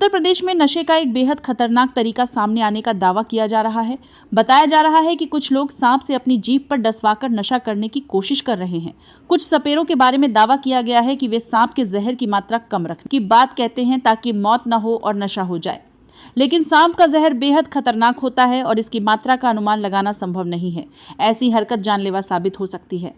उत्तर प्रदेश में नशे का एक बेहद खतरनाक तरीका सामने आने का दावा किया जा रहा है। बताया जा रहा है कि कुछ लोग सांप से अपनी जीभ पर डसवाकर नशा करने की कोशिश कर रहे हैं। कुछ सपेरों के बारे में दावा किया गया है कि वे सांप के जहर की मात्रा कम रखने की बात कहते हैं ताकि मौत न हो और नशा हो जाए। लेकिन सांप का जहर बेहद खतरनाक होता है और इसकी मात्रा का अनुमान लगाना संभव नहीं है। ऐसी हरकत जानलेवा साबित हो सकती है।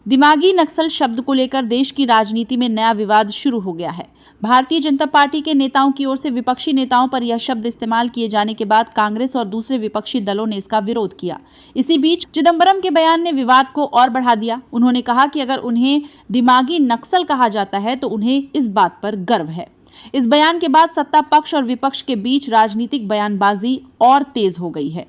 दिमागी नक्सल शब्द को लेकर देश की राजनीति में नया विवाद शुरू हो गया है। भारतीय जनता पार्टी के नेताओं की ओर से विपक्षी नेताओं पर यह शब्द इस्तेमाल किए जाने के बाद कांग्रेस और दूसरे विपक्षी दलों ने इसका विरोध किया। इसी बीच चिदंबरम के बयान ने विवाद को और बढ़ा दिया। उन्होंने कहा कि अगर उन्हें दिमागी नक्सल कहा जाता है तो उन्हें इस बात पर गर्व है। इस बयान के बाद सत्ता पक्ष और विपक्ष के बीच राजनीतिक बयानबाजी और तेज हो गई है।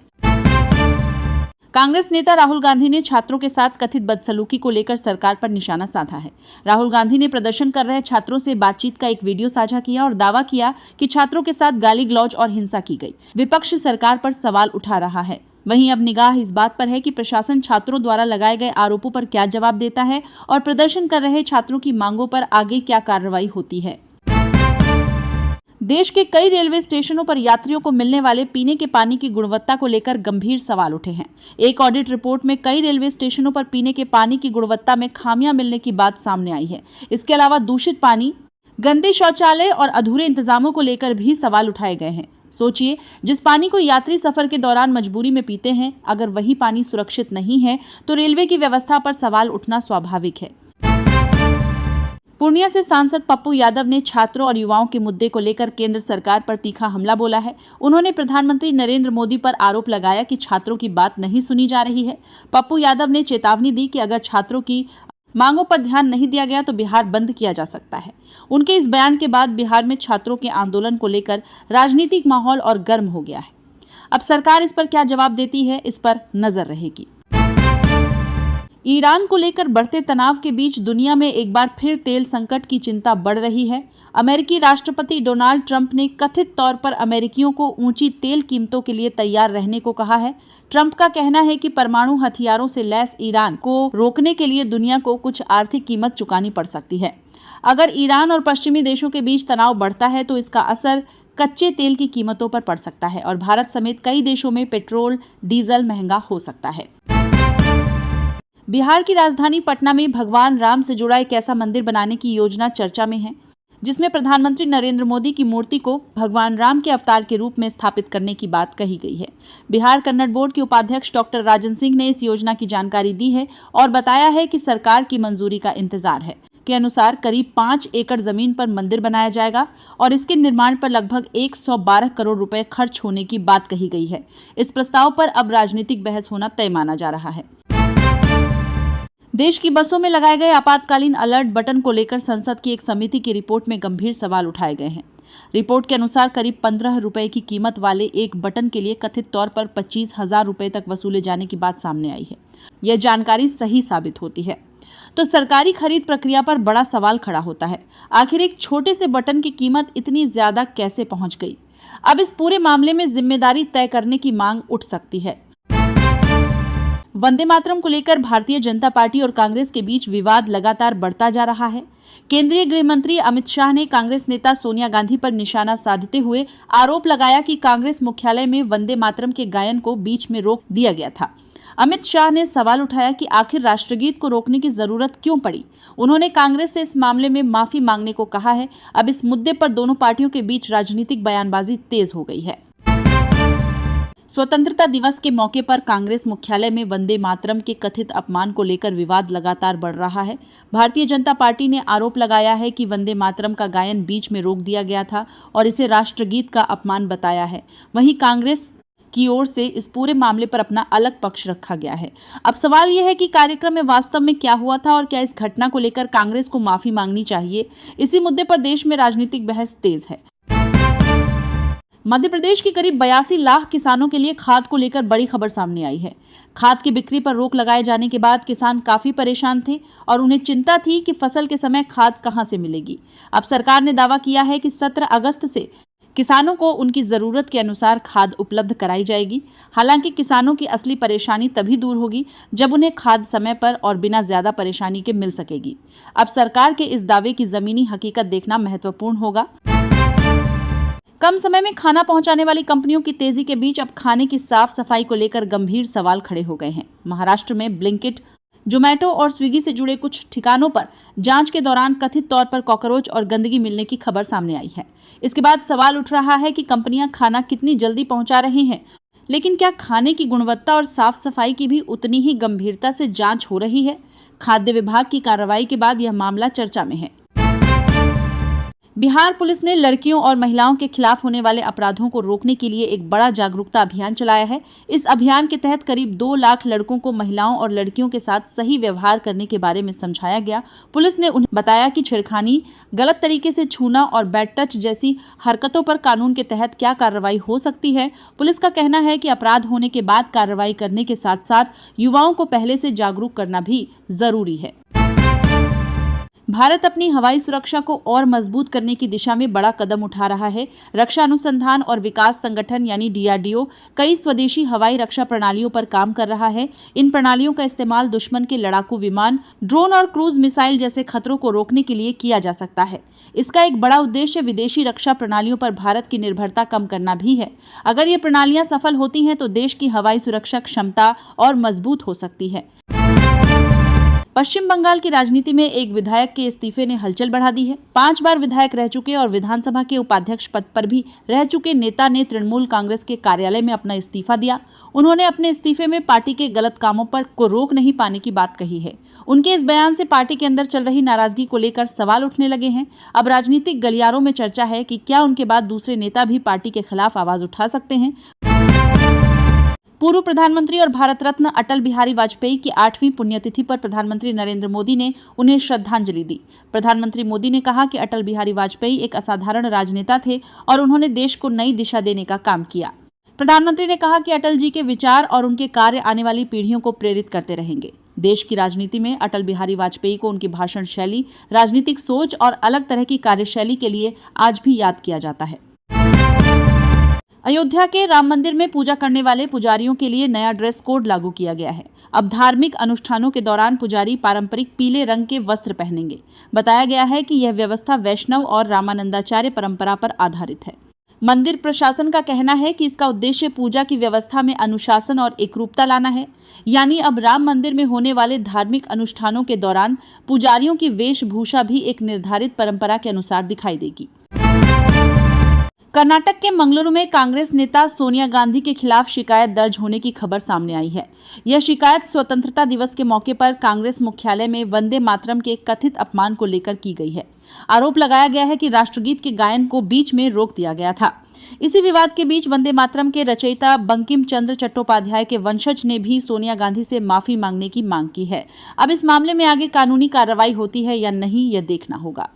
कांग्रेस नेता राहुल गांधी ने छात्रों के साथ कथित बदसलूकी को लेकर सरकार पर निशाना साधा है। राहुल गांधी ने प्रदर्शन कर रहे छात्रों से बातचीत का एक वीडियो साझा किया और दावा किया कि छात्रों के साथ गाली गलौज और हिंसा की गई। विपक्ष सरकार पर सवाल उठा रहा है। वहीं अब निगाह इस बात पर है कि प्रशासन छात्रों द्वारा लगाए गए आरोपों पर क्या जवाब देता है और प्रदर्शन कर रहे छात्रों की मांगों पर आगे क्या कार्रवाई होती है। देश के कई रेलवे स्टेशनों पर यात्रियों को मिलने वाले पीने के पानी की गुणवत्ता को लेकर गंभीर सवाल उठे हैं। एक ऑडिट रिपोर्ट में कई रेलवे स्टेशनों पर पीने के पानी की गुणवत्ता में खामियां मिलने की बात सामने आई है। इसके अलावा दूषित पानी, गंदे शौचालय और अधूरे इंतजामों को लेकर भी सवाल उठाए गए हैं। सोचिए, जिस पानी को यात्री सफर के दौरान मजबूरी में पीते हैं, अगर वही पानी सुरक्षित नहीं है तो रेलवे की व्यवस्था पर सवाल उठना स्वाभाविक है। पूर्णिया से सांसद पप्पू यादव ने छात्रों और युवाओं के मुद्दे को लेकर केंद्र सरकार पर तीखा हमला बोला है। उन्होंने प्रधानमंत्री नरेंद्र मोदी पर आरोप लगाया कि छात्रों की बात नहीं सुनी जा रही है। पप्पू यादव ने चेतावनी दी कि अगर छात्रों की मांगों पर ध्यान नहीं दिया गया तो बिहार बंद किया जा सकता है। उनके इस बयान के बाद बिहार में छात्रों के आंदोलन को लेकर राजनीतिक माहौल और गर्म हो गया है। अब सरकार इस पर क्या जवाब देती है, इस पर नजर रहेगी। ईरान को लेकर बढ़ते तनाव के बीच दुनिया में एक बार फिर तेल संकट की चिंता बढ़ रही है। अमेरिकी राष्ट्रपति डोनाल्ड ट्रंप ने कथित तौर पर अमेरिकियों को ऊंची तेल कीमतों के लिए तैयार रहने को कहा है। ट्रंप का कहना है कि परमाणु हथियारों से लैस ईरान को रोकने के लिए दुनिया को कुछ आर्थिक कीमत चुकानी पड़ सकती है। अगर ईरान और पश्चिमी देशों के बीच तनाव बढ़ता है तो इसका असर कच्चे तेल की कीमतों पर पड़ सकता है और भारत समेत कई देशों में पेट्रोल, डीजल महंगा हो सकता है। बिहार की राजधानी पटना में भगवान राम से जुड़ा एक ऐसा मंदिर बनाने की योजना चर्चा में है जिसमें प्रधानमंत्री नरेंद्र मोदी की मूर्ति को भगवान राम के अवतार के रूप में स्थापित करने की बात कही गई है। बिहार कन्नड़ बोर्ड के उपाध्यक्ष डॉक्टर राजन सिंह ने इस योजना की जानकारी दी है और बताया है कि सरकार की मंजूरी का इंतजार है। के अनुसार करीब 5 एकड़ जमीन पर मंदिर बनाया जाएगा और इसके निर्माण पर लगभग 112 करोड़ रुपए खर्च होने की बात कही गई है। इस प्रस्ताव पर अब राजनीतिक बहस होना तय माना जा रहा है। देश की बसों में लगाए गए आपातकालीन अलर्ट बटन को लेकर संसद की एक समिति की रिपोर्ट में गंभीर सवाल उठाए गए हैं। रिपोर्ट के अनुसार करीब 15 रुपए की कीमत वाले एक बटन के लिए कथित तौर पर 25,000 रुपए तक वसूले जाने की बात सामने आई है। यह जानकारी सही साबित होती है तो सरकारी खरीद प्रक्रिया पर बड़ा सवाल खड़ा होता है। आखिर एक छोटे से बटन की कीमत इतनी ज्यादा कैसे पहुंच गई? अब इस पूरे मामले में जिम्मेदारी तय करने की मांग उठ सकती है। वंदे मातरम को लेकर भारतीय जनता पार्टी और कांग्रेस के बीच विवाद लगातार बढ़ता जा रहा है। केंद्रीय गृह मंत्री अमित शाह ने कांग्रेस नेता सोनिया गांधी पर निशाना साधते हुए आरोप लगाया कि कांग्रेस मुख्यालय में वंदे मातरम के गायन को बीच में रोक दिया गया था। अमित शाह ने सवाल उठाया कि आखिर राष्ट्रगीत को रोकने की जरूरत क्यों पड़ी। उन्होंने कांग्रेस से इस मामले में माफी मांगने को कहा है। अब इस मुद्दे पर दोनों पार्टियों के बीच राजनीतिक बयानबाजी तेज हो गई है। स्वतंत्रता दिवस के मौके पर कांग्रेस मुख्यालय में वंदे मातरम के कथित अपमान को लेकर विवाद लगातार बढ़ रहा है। भारतीय जनता पार्टी ने आरोप लगाया है कि वंदे मातरम का गायन बीच में रोक दिया गया था और इसे राष्ट्रगीत का अपमान बताया है। वहीं कांग्रेस की ओर से इस पूरे मामले पर अपना अलग पक्ष रखा गया है। अब सवाल यह है कि कार्यक्रम में वास्तव में क्या हुआ था और क्या इस घटना को लेकर कांग्रेस को माफी मांगनी चाहिए। इसी मुद्दे पर देश में राजनीतिक बहस तेज है। मध्य प्रदेश के करीब 82 लाख किसानों के लिए खाद को लेकर बड़ी खबर सामने आई है। खाद की बिक्री पर रोक लगाए जाने के बाद किसान काफी परेशान थे और उन्हें चिंता थी कि फसल के समय खाद कहां से मिलेगी। अब सरकार ने दावा किया है कि 17 अगस्त से किसानों को उनकी जरूरत के अनुसार खाद उपलब्ध कराई जाएगी। हालांकि किसानों की असली परेशानी तभी दूर होगी जब उन्हें खाद समय पर और बिना ज्यादा परेशानी के मिल सकेगी। अब सरकार के इस दावे की जमीनी हकीकत देखना महत्वपूर्ण होगा। कम समय में खाना पहुंचाने वाली कंपनियों की तेजी के बीच अब खाने की साफ सफाई को लेकर गंभीर सवाल खड़े हो गए हैं। महाराष्ट्र में ब्लिंकिट, जोमैटो और स्विगी से जुड़े कुछ ठिकानों पर जांच के दौरान कथित तौर पर कॉकरोच और गंदगी मिलने की खबर सामने आई है। इसके बाद सवाल उठ रहा है कि कंपनियां खाना कितनी जल्दी पहुंचा रही हैं, लेकिन क्या खाने की गुणवत्ता और साफ सफाई की भी उतनी ही गंभीरता से जांच हो रही है? खाद्य विभाग की कार्रवाई के बाद यह मामला चर्चा में है। बिहार पुलिस ने लड़कियों और महिलाओं के खिलाफ होने वाले अपराधों को रोकने के लिए एक बड़ा जागरूकता अभियान चलाया है। इस अभियान के तहत करीब 2 लाख लड़कों को महिलाओं और लड़कियों के साथ सही व्यवहार करने के बारे में समझाया गया। पुलिस ने उन्हें बताया कि छेड़खानी, गलत तरीके से छूना और बैड टच जैसी हरकतों पर कानून के तहत क्या कार्रवाई हो सकती है। पुलिस का कहना है कि अपराध होने के बाद कार्रवाई करने के साथ साथ युवाओं को पहले से जागरूक करना भी जरूरी है। भारत अपनी हवाई सुरक्षा को और मजबूत करने की दिशा में बड़ा कदम उठा रहा है। रक्षा अनुसंधान और विकास संगठन यानी DRDO कई स्वदेशी हवाई रक्षा प्रणालियों पर काम कर रहा है। इन प्रणालियों का इस्तेमाल दुश्मन के लड़ाकू विमान, ड्रोन और क्रूज मिसाइल जैसे खतरों को रोकने के लिए किया जा सकता है। इसका एक बड़ा उद्देश्य विदेशी रक्षा प्रणालियों पर भारत की निर्भरता कम करना भी है। अगर ये प्रणालियां सफल होती हैं तो देश की हवाई सुरक्षा क्षमता और मजबूत हो सकती है। पश्चिम बंगाल की राजनीति में एक विधायक के इस्तीफे ने हलचल बढ़ा दी है। 5 बार विधायक रह चुके और विधानसभा के उपाध्यक्ष पद पर भी रह चुके नेता ने तृणमूल कांग्रेस के कार्यालय में अपना इस्तीफा दिया। उन्होंने अपने इस्तीफे में पार्टी के गलत कामों पर को रोक नहीं पाने की बात कही है। उनके इस बयान से पार्टी के अंदर चल रही नाराजगी को लेकर सवाल उठने लगे हैं। अब राजनीतिक गलियारों में चर्चा है कि क्या उनके बाद दूसरे नेता भी पार्टी के खिलाफ आवाज उठा सकते हैं। पूर्व प्रधानमंत्री और भारत रत्न अटल बिहारी वाजपेयी की 8वीं पुण्यतिथि पर प्रधानमंत्री नरेंद्र मोदी ने उन्हें श्रद्धांजलि दी। प्रधानमंत्री मोदी ने कहा कि अटल बिहारी वाजपेयी एक असाधारण राजनेता थे और उन्होंने देश को नई दिशा देने का काम किया। प्रधानमंत्री ने कहा कि अटल जी के विचार और उनके कार्य आने वाली पीढ़ियों को प्रेरित करते रहेंगे। देश की राजनीति में अटल बिहारी वाजपेयी को उनकी भाषण शैली, राजनीतिक सोच और अलग तरह की कार्यशैली के लिए आज भी याद किया जाता है। अयोध्या के राम मंदिर में पूजा करने वाले पुजारियों के लिए नया ड्रेस कोड लागू किया गया है। अब धार्मिक अनुष्ठानों के दौरान पुजारी पारंपरिक पीले रंग के वस्त्र पहनेंगे। बताया गया है कि यह व्यवस्था वैष्णव और रामानंदाचार्य परंपरा पर आधारित है। मंदिर प्रशासन का कहना है कि इसका उद्देश्य पूजा की व्यवस्था में अनुशासन और एकरूपता लाना है। यानी अब राम मंदिर में होने वाले धार्मिक अनुष्ठानों के दौरान पुजारियों की वेशभूषा भी एक निर्धारित परंपरा के अनुसार दिखाई देगी। कर्नाटक के मंगलुरु में कांग्रेस नेता सोनिया गांधी के खिलाफ शिकायत दर्ज होने की खबर सामने आई है। यह शिकायत स्वतंत्रता दिवस के मौके पर कांग्रेस मुख्यालय में वंदे मातरम के कथित अपमान को लेकर की गई है। आरोप लगाया गया है कि राष्ट्रगीत के गायन को बीच में रोक दिया गया था। इसी विवाद के बीच वंदे मातरम के रचयिता बंकिम चंद्र चट्टोपाध्याय के वंशज ने भी सोनिया गांधी से माफी मांगने की मांग की है। अब इस मामले में आगे कानूनी कार्रवाई होती है या नहीं, यह देखना होगा।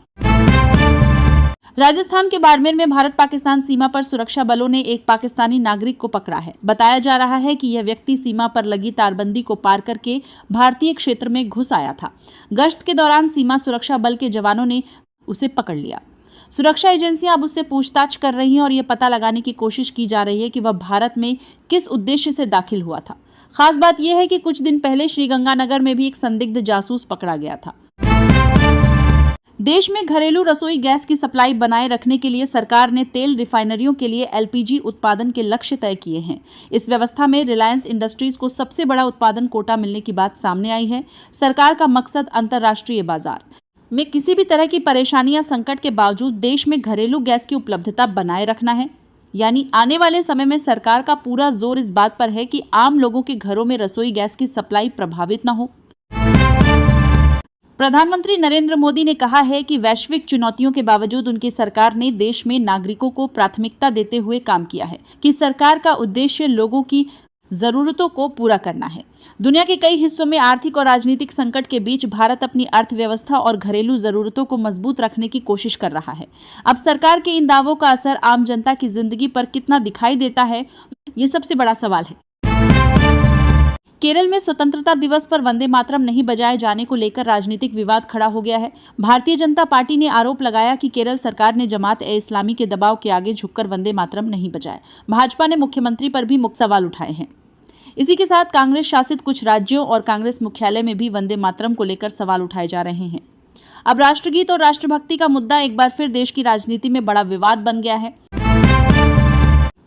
राजस्थान के बाड़मेर में भारत पाकिस्तान सीमा पर सुरक्षा बलों ने एक पाकिस्तानी नागरिक को पकड़ा है। बताया जा रहा है कि यह व्यक्ति सीमा पर लगी तारबंदी को पार करके भारतीय क्षेत्र में घुस आया था। गश्त के दौरान सीमा सुरक्षा बल के जवानों ने उसे पकड़ लिया। सुरक्षा एजेंसियां अब उससे पूछताछ कर रही हैं और यह पता लगाने की कोशिश की जा रही है कि वह भारत में किस उद्देश्य से दाखिल हुआ था। खास बात यह है कि कुछ दिन पहले श्रीगंगानगर में भी एक संदिग्ध जासूस पकड़ा गया था। देश में घरेलू रसोई गैस की सप्लाई बनाए रखने के लिए सरकार ने तेल रिफाइनरियों के लिए LPG उत्पादन के लक्ष्य तय किए हैं। इस व्यवस्था में रिलायंस इंडस्ट्रीज को सबसे बड़ा उत्पादन कोटा मिलने की बात सामने आई है। सरकार का मकसद अंतर्राष्ट्रीय बाजार में किसी भी तरह की परेशानी या संकट के बावजूद देश में घरेलू गैस की उपलब्धता बनाए रखना है। यानी आने वाले समय में सरकार का पूरा जोर इस बात पर है कि आम लोगों के घरों में रसोई गैस की सप्लाई प्रभावित न हो। प्रधानमंत्री नरेंद्र मोदी ने कहा है कि वैश्विक चुनौतियों के बावजूद उनकी सरकार ने देश में नागरिकों को प्राथमिकता देते हुए काम किया है कि सरकार का उद्देश्य लोगों की जरूरतों को पूरा करना है। दुनिया के कई हिस्सों में आर्थिक और राजनीतिक संकट के बीच भारत अपनी अर्थव्यवस्था और घरेलू जरूरतों को मजबूत रखने की कोशिश कर रहा है। अब सरकार के इन दावों का असर आम जनता की जिंदगी पर कितना दिखाई देता है, ये सबसे बड़ा सवाल है। केरल में स्वतंत्रता दिवस पर वंदे मातरम नहीं बजाए जाने को लेकर राजनीतिक विवाद खड़ा हो गया है। भारतीय जनता पार्टी ने आरोप लगाया कि केरल सरकार ने जमात-ए-इस्लामी के दबाव के आगे झुककर वंदे मातरम नहीं बजाए। भाजपा ने मुख्यमंत्री पर भी सवाल उठाए हैं। इसी के साथ कांग्रेस शासित कुछ राज्यों और कांग्रेस मुख्यालय में भी वंदे मातरम को लेकर सवाल उठाए जा रहे हैं। अब राष्ट्रगीत और राष्ट्रभक्ति का मुद्दा एक बार फिर देश की राजनीति में बड़ा विवाद बन गया है।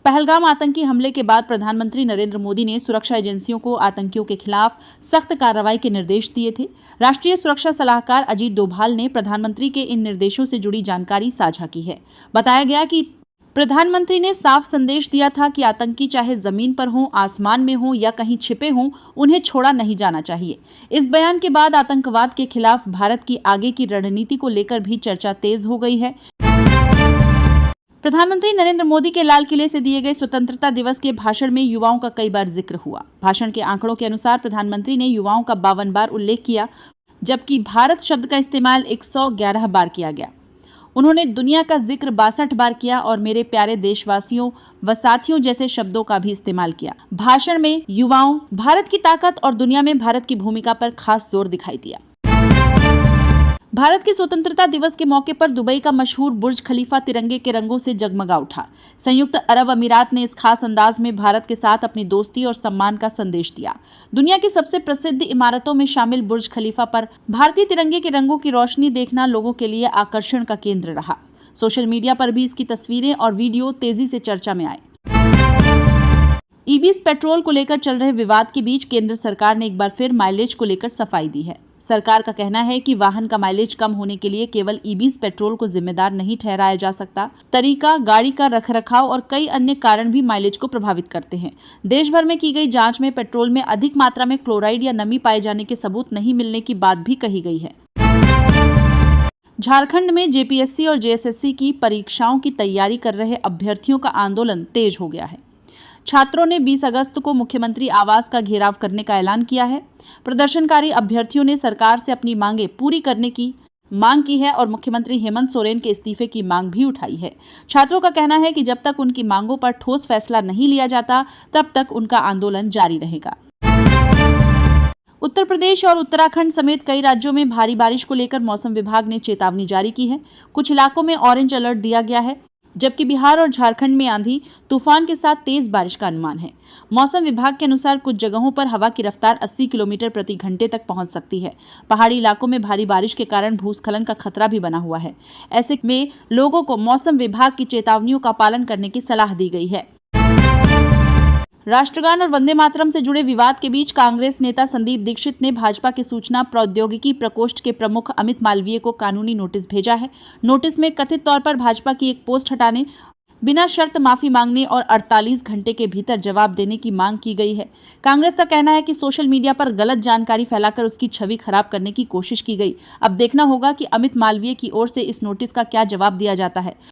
पहलगाम आतंकी हमले के बाद प्रधानमंत्री नरेंद्र मोदी ने सुरक्षा एजेंसियों को आतंकियों के खिलाफ सख्त कार्रवाई के निर्देश दिए थे। राष्ट्रीय सुरक्षा सलाहकार अजीत डोभाल ने प्रधानमंत्री के इन निर्देशों से जुड़ी जानकारी साझा की है। बताया गया कि प्रधानमंत्री ने साफ संदेश दिया था कि आतंकी चाहे जमीन पर हो, आसमान में हो या कहीं छिपे हों, उन्हें छोड़ा नहीं जाना चाहिए। इस बयान के बाद आतंकवाद के खिलाफ भारत की आगे की रणनीति को लेकर भी चर्चा तेज हो गई है। प्रधानमंत्री नरेंद्र मोदी के लाल किले से दिए गए स्वतंत्रता दिवस के भाषण में युवाओं का कई बार जिक्र हुआ। भाषण के आंकड़ों के अनुसार प्रधानमंत्री ने युवाओं का 52 बार उल्लेख किया, जबकि भारत शब्द का इस्तेमाल 111 बार किया गया। उन्होंने दुनिया का जिक्र 62 बार किया और मेरे प्यारे देशवासियों व साथियों जैसे शब्दों का भी इस्तेमाल किया। भाषण में युवाओं, भारत की ताकत और दुनिया में भारत की भूमिका पर खास जोर दिखाई दिया। भारत के स्वतंत्रता दिवस के मौके पर दुबई का मशहूर बुर्ज खलीफा तिरंगे के रंगों से जगमगा उठा। संयुक्त अरब अमीरात ने इस खास अंदाज में भारत के साथ अपनी दोस्ती और सम्मान का संदेश दिया। दुनिया की सबसे प्रसिद्ध इमारतों में शामिल बुर्ज खलीफा पर भारतीय तिरंगे के रंगों की रोशनी देखना लोगों के लिए आकर्षण का केंद्र रहा। सोशल मीडिया पर भी इसकी तस्वीरें और वीडियो तेजी से चर्चा में आए। ईबीएस पेट्रोल को लेकर चल रहे विवाद के बीच केंद्र सरकार ने एक बार फिर माइलेज को लेकर सफाई दी है। सरकार का कहना है कि वाहन का माइलेज कम होने के लिए केवल ईबीएस पेट्रोल को जिम्मेदार नहीं ठहराया जा सकता। तरीका, गाड़ी का रखरखाव और कई अन्य कारण भी माइलेज को प्रभावित करते हैं। देश भर में की गई जांच में पेट्रोल में अधिक मात्रा में क्लोराइड या नमी पाए जाने के सबूत नहीं मिलने की बात भी कही गई है। झारखंड में जेपीएससी और जेएसएससी की परीक्षाओं की तैयारी कर रहे अभ्यर्थियों का आंदोलन तेज हो गया है। छात्रों ने 20 अगस्त को मुख्यमंत्री आवास का घेराव करने का ऐलान किया है। प्रदर्शनकारी अभ्यर्थियों ने सरकार से अपनी मांगें पूरी करने की मांग की है और मुख्यमंत्री हेमंत सोरेन के इस्तीफे की मांग भी उठाई है। छात्रों का कहना है कि जब तक उनकी मांगों पर ठोस फैसला नहीं लिया जाता, तब तक उनका आंदोलन जारी रहेगा। उत्तर प्रदेश और उत्तराखंड समेत कई राज्यों में भारी बारिश को लेकर मौसम विभाग ने चेतावनी जारी की है। कुछ इलाकों में ऑरेंज अलर्ट दिया गया है, जबकि बिहार और झारखंड में आंधी तूफान के साथ तेज बारिश का अनुमान है। मौसम विभाग के अनुसार कुछ जगहों पर हवा की रफ्तार 80 किलोमीटर प्रति घंटे तक पहुंच सकती है। पहाड़ी इलाकों में भारी बारिश के कारण भूस्खलन का खतरा भी बना हुआ है। ऐसे में लोगों को मौसम विभाग की चेतावनियों का पालन करने की सलाह दी गई है। राष्ट्रगान और वंदे मातरम से जुड़े विवाद के बीच कांग्रेस नेता संदीप दीक्षित ने भाजपा के सूचना प्रौद्योगिकी प्रकोष्ठ के प्रमुख अमित मालवीय को कानूनी नोटिस भेजा है। नोटिस में कथित तौर पर भाजपा की एक पोस्ट हटाने, बिना शर्त माफी मांगने और 48 घंटे के भीतर जवाब देने की मांग की गई है। कांग्रेस का कहना है कि सोशल मीडिया पर गलत जानकारी फैलाकर उसकी छवि खराब करने की कोशिश की गई। अब देखना होगा कि अमित मालवीय की ओर से इस नोटिस का क्या जवाब दिया जाता है।